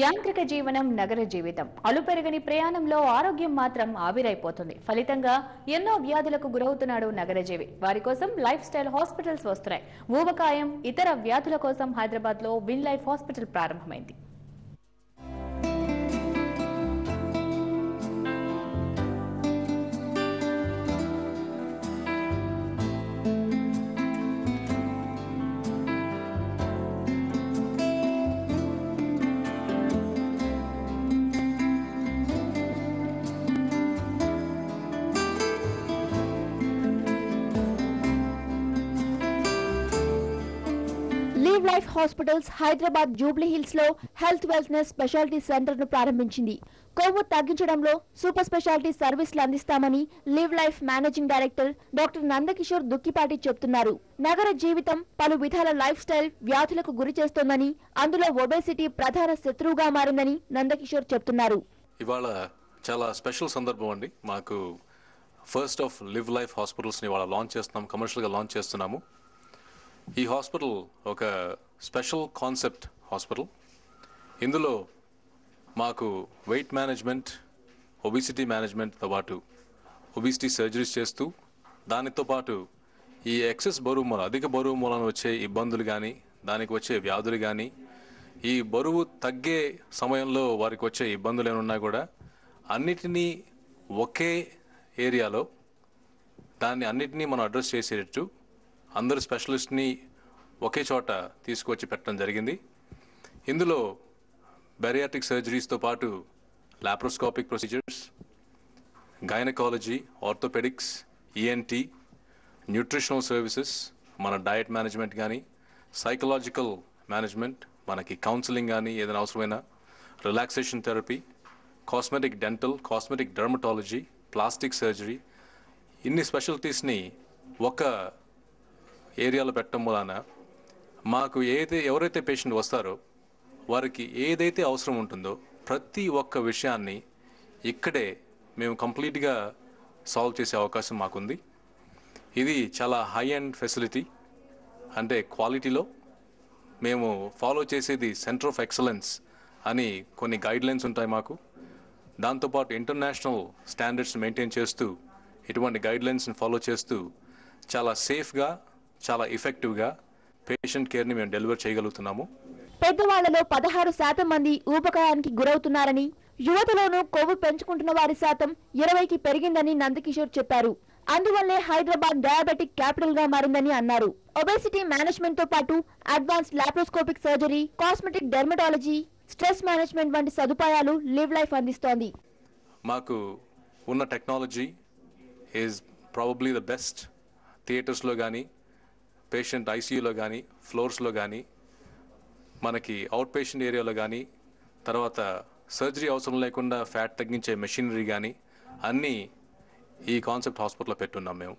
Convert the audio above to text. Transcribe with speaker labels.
Speaker 1: యాంత్రిక జీవనం నగర జీవితం అలుపెరగని ప్రయాణంలో ఆరోగ్యం మాత్రం ఆవిరైపోతుంది. ఫలితంగా ఎన్నో వ్యాధులకు గురవుతున్నాడు నగరజీవి. వారి కోసం లైఫ్ స్టైల్ హాస్పిటల్స్ వస్తున్నాయి. ఊబకాయం ఇతర వ్యాధుల కోసం హైదరాబాద్ లో విన్ లైఫ్ హాస్పిటల్ ప్రారంభమైంది.
Speaker 2: Live life hospitals Hyderabad Jubilee hills లో హెల్త్ వెల్నెస్ స్పెషాలిటీ సెంటర్ ను ప్రారంభించింది. కొవ్వు తగ్గించడంలో సూపర్ స్పెషాలిటీ సర్వీసులు అందిస్తామని live life managing director doctor Nandakishore Dukkipati చెబుతున్నారు. నగర జీవితం పలు విధాల లైఫ్ స్టైల్ వ్యాధులకు గురి చేస్తోందని, అందులో ఒబేసిటీ ప్రధాన శత్రువుగా మారిందని నందకిషోర్ చెబుతున్నారు.
Speaker 3: ఇవాళ చాలా స్పెషల్ సందర్భం అండి. మాకు first of live life hospitals ని ఇవాళ లాంచ్ చేస్తున్నాం, కమర్షియల్ గా లాంచ్ చేస్తున్నాము. ఈ హాస్పిటల్ ఒక స్పెషల్ కాన్సెప్ట్ హాస్పిటల్. ఇందులో మాకు వెయిట్ మేనేజ్మెంట్, ఒబిసిటీ మేనేజ్మెంట్తో పాటు ఒబిసిటీ సర్జరీస్ చేస్తూ, దానితో పాటు ఈ ఎక్సెస్ బరువు మూల, అధిక బరువు మూలన వచ్చే ఇబ్బందులు కానీ, దానికి వచ్చే వ్యాధులు కానీ, ఈ బరువు తగ్గే సమయంలో వారికి వచ్చే ఇబ్బందులు ఏమన్నా కూడా అన్నిటినీ ఒకే ఏరియాలో దాన్ని అన్నిటినీ మనం అడ్రస్ చేసేటట్టు అందరు స్పెషలిస్ట్ని ఒకే చోట తీసుకొచ్చి పెట్టడం జరిగింది. ఇందులో బెరియాట్రిక్ సర్జరీస్తో పాటు laparoscopic procedures, gynaecology, orthopaedics, ENT, nutritional services, మన డయట్ మేనేజ్మెంట్ కానీ, సైకలాజికల్ మేనేజ్మెంట్, మనకి కౌన్సిలింగ్ కానీ ఏదైనా అవసరమైన, relaxation therapy, cosmetic dental, cosmetic dermatology, plastic surgery, ఇన్ని స్పెషాలిటీస్ని ఒక ఏరియాలో పెట్టడం వలన మాకు ఎవరైతే పేషెంట్ వస్తారో వారికి ఏదైతే అవసరం ఉంటుందో ప్రతి ఒక్క విషయాన్ని ఇక్కడే మేము కంప్లీట్గా సాల్వ్ చేసే అవకాశం మాకుంది. ఇది చాలా హై అండ్ ఫెసిలిటీ. అంటే క్వాలిటీలో మేము ఫాలో చేసేది సెంటర్ ఆఫ్ ఎక్సలెన్స్ అని కొన్ని గైడ్లైన్స్ ఉంటాయి మాకు. దాంతోపాటు ఇంటర్నేషనల్ స్టాండర్డ్స్ మెయింటైన్ చేస్తూ, ఇటువంటి గైడ్లైన్స్ని ఫాలో చేస్తూ చాలా సేఫ్గా, చాలా ఎఫెక్టివ్గా పేషెంట్ కేర్ని మేము డెలివర్ చేయగలుగుతున్నాము.
Speaker 2: పెద్దవాళ్లలో 16% మంది ఊబకాయానికి గురవుతున్నారని, యువతలోనూ కొవ్వు పెంచుకుంటున్న వారి శాతం 20కి పెరిగిందని నందకిషోర్ చెప్పారు. అందువల్లే హైదరాబాద్ డయాబెటిక్ క్యాపిటల్ గా మారిందని అన్నారు. ఒబేసిటీ మేనేజ్మెంట్ తో పాటు advance laparoscopic surgery, cosmetic dermatology, stress management వంటి సదుపాయాలు లివ్ లైఫ్ అందిస్తోంది.
Speaker 3: మాకు ఉన్న technology is probably the best. థియేటర్స్లో కానీ, పేషెంట్ ఐసీయూలో కానీ, ఫ్లోర్స్లో కానీ, మనకి అవుట్ పేషెంట్ ఏరియాలో కానీ, తర్వాత సర్జరీ అవసరం లేకుండా ఫ్యాట్ తగ్గించే మెషినరీ కానీ అన్నీ ఈ కాన్సెప్ట్ హాస్పిటల్లో పెట్టున్నాం మేము.